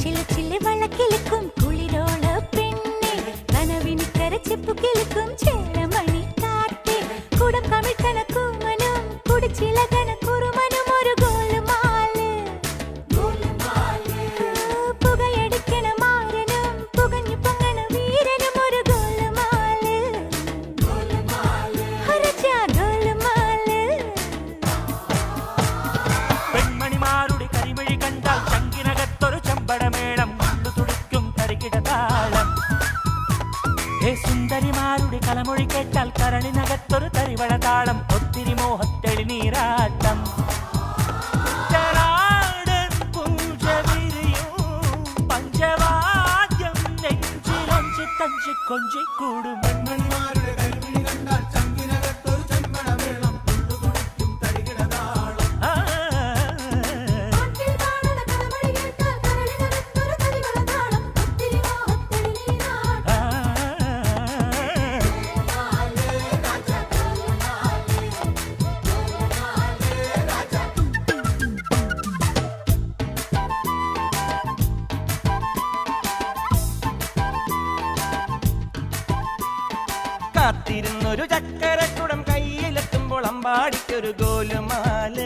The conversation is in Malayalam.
ചില ചില വളക്കിലുക്കും കുളിരോള പെണ്ണെ കനവിനിക്കര ചെപ്പു കിലുക്കും ചേരമണി കാറ്റേ കുടം കമിഴ്ത്തന കൂമനും കുടിച്ചിലകന കുറുമനും ഒരു ഗോലുമാല് പുകയടിക്കണ മാരനും പുകഞ്ഞു പൊങ്ങണ വീരനും ഒരു ഗോലുമാല് ഹരജാ ഗോലുമാല് പെൺമണിമാരുടെ കരിമഴി കണ്ടാൽ ചങ്കിനകത്തൊരു ചമ്പടമേളം കണ്ടു തുടിക്കും തരികിടതാളം സുന്ദരിമാരുടെ കലമൊഴി കേട്ടാൽ കരളിനകത്തൊരു തരിവള താളം ഒത്തിരി മോഹത്തെളി നീരാട്ടം പഞ്ചവാദ്യം നെഞ്ചിലഞ്ചി തഞ്ചി കൊഞ്ചിക്കൂടും കാത്തിരുന്നൊരു ചക്കരക്കുടം കയ്യിലെത്തുമ്പോൾ അമ്പാടിക്കൊരു ഗോലുമാല